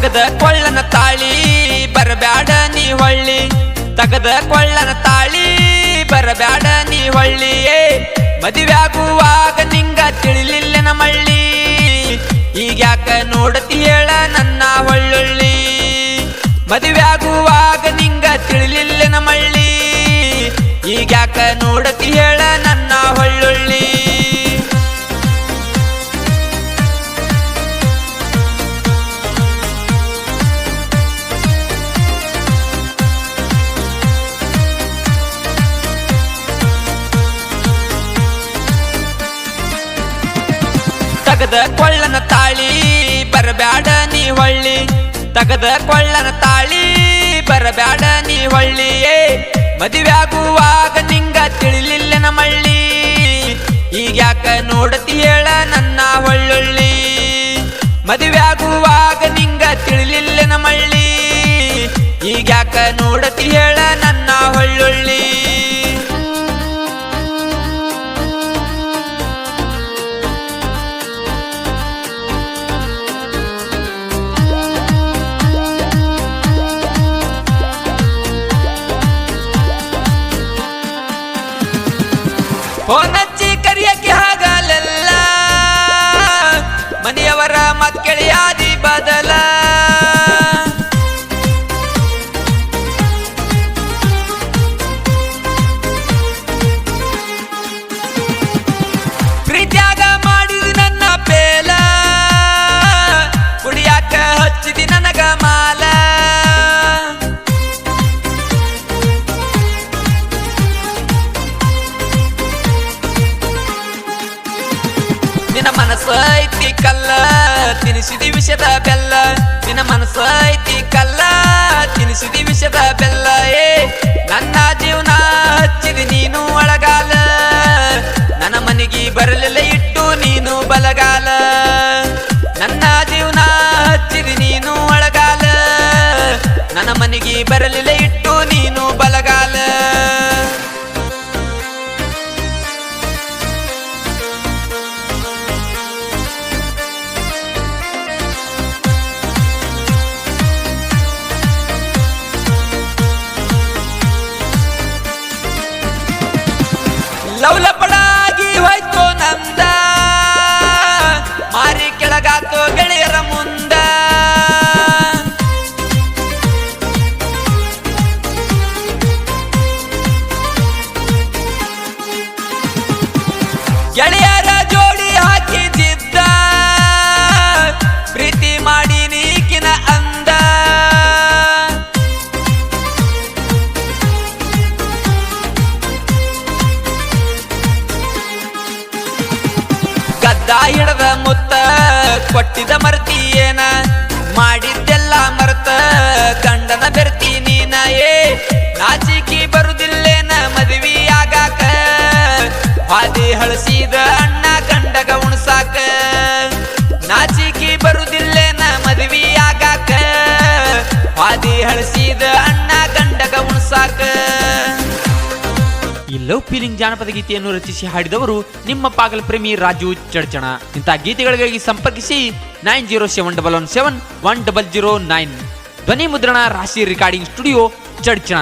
ತಗದ ಕೊಳ್ಳನ ತಾಳಿ ಬರಬ್ಯಾಡ ನೀ ಹೊಳ್ಳಿ, ತಗದ ಕೊಳ್ಳನ ತಾಳಿ ಬರಬ್ಯಾಡ ನೀ ಹೊಳ್ಳಿಯೇ. ಮದುವೆಯಾಗುವಾಗ ನಿಂಗ ತಿಳಿಲಿಲ್ಲನ ಮಳ್ಳಿ, ಈಗ್ಯಾಕ ನೋಡತಿ ಹೇಳ ನನ್ನ ಹೊಳ್ಳುಳ್ಳಿ. ಮದುವೆಯಾಗುವಾಗ ನಿಂಗ ತಿಳಿಲಿಲ್ಲನ ಮಳ್ಳಿ, ಈಗ್ಯಾಕ ನೋಡತಿ ಹೇಳ ನನ್ನ ಹೊಳ್ಳುಳ್ಳಿ. ತಗದ ಕೊಳ್ಳನ ತಾಳಿ ಬರಬ್ಯಾಡ ನೀ ಹೊಳ್ಳಿ, ತಗದ ಕೊಳ್ಳನ ತಾಳಿ ಬರಬ್ಯಾಡ ನೀ ಹೊಳ್ಳಿಯೇ. ಮದುವೆಯಾಗುವಾಗ ನಿಂಗ ತಿಳಿಲಿಲ್ಲನ ಮಳ್ಳಿ, ಈಗ್ಯಾಕ ನೋಡತಿ ಹೇಳ ನನ್ನ ಹೊಳ್ಳುಳ್ಳಿ. ಮದುವೆಯಾಗುವಾಗ ನಿಂಗ ತಿಳಿಲಿಲ್ಲನ ಮಳ್ಳಿ, ಈಗ್ಯಾಕ ನೋಡತಿ ಹೇಳ ನನ್ನ ಹೊಳ್ಳುಳ್ಳಿ. ಫೋನಚ್ಚಿ ಕರಿಯಕ್ಕೆ ಹಾಗಲ್ಲ, ಮನೆಯವರ ಮಕ್ಕಳಿಯಾದಿ ಬದಲ. ಪ್ರೀತ್ಯಾಗ ಮಾಡಿದಿ ನನ್ನ ಪೇಲ, ಕುಡಿಯಾಕ ಹಚ್ಚಿದಿ ನನಗ ಮಾಲ. ನಿನ್ನ ಮನಸ್ಸ ಐತಿ ಕಲ್ಲ ತಿನಿಸಿದಿ ವಿಷದ ಬೆಲ್ಲ, ನಿನ್ನ ಮನಸ್ಸ ಐತಿ ಕಲ್ಲ ತಿನಿಸಿದಿ ವಿಷದ ಬೆಲ್ಲ. ನನ್ನ ಜೀವನ ಹಚ್ಚಿದಿ ನೀನು ಒಳಗಾಲ, ನನ್ನ ಮನೆಗೆ ಬರಲಿಲ್ಲ ಇಟ್ಟು ನೀನು ಬಲಗಾಲ. ನನ್ನ ಜೀವನ ಹಚ್ಚಿದಿ ನೀನು ಒಳಗಾಲ, ನನ್ನ ಮನೆಗೆ ಬರಲಿಲ್ಲ ಇಟ್ಟು ನೀನು ಬಲಗಾಲ. ಲವಲಪಡಾಗಿ ಹೋಯ್ತು ನಂದ, ಮಾರಿ ಕೆಳಗಾತು ಗೆಳೆಯರ ಮುಂದ. ಗೆಳೆಯರ ಜೋಡಿ ಹಾಕಿದ್ದ, ಪ್ರೀತಿ ಮಾಡಿ ನೀಕಿನ ಅಂದ. ಗದ್ದ ಹಿಡದ ಮುತ್ತ ಕೊಟ್ಟಿದ ಮರ್ತಿ ಏನ, ಮಾಡಿದ್ದೆಲ್ಲ ಮರ್ತ ಗಂಡನ ಬೆರ್ತಿ ನೀನ. ನಾಚಿಕಿ ಬರುದಿಲ್ಲೇನ ಮದುವೆ ಆಗಾಕ, ಹಾದಿ ಹಳಸಿದ ಅಣ್ಣ ಗಂಡಗ ಉಣಸಾಕ. ನಾಚಿಕಿ ಬರುದಿಲ್ಲೇನ ಮದುವೆ ಆಗಾಕ, ಹಾದಿ ಹಳಸಿದ ಅಣ್ಣ ಗಂಡಗ ಉಣಸಾಕ. ಈ ಲವ್ ಫೀಲಿಂಗ್ ಜಾನಪದ ಗೀತೆಯನ್ನು ರಚಿಸಿ ಹಾಡಿದವರು ನಿಮ್ಮ ಪಾಗಲ ಪ್ರೇಮಿ ರಾಜು ಚಡ್ಚಣ. ಇಂಥ ಗೀತೆಗಳಿಗಾಗಿ ಸಂಪರ್ಕಿಸಿ 9071171009. ಧ್ವನಿ ಮುದ್ರಣ ರಾಶಿ ರೆಕಾರ್ಡಿಂಗ್ ಸ್ಟುಡಿಯೋ ಚಡ್ಚಣ.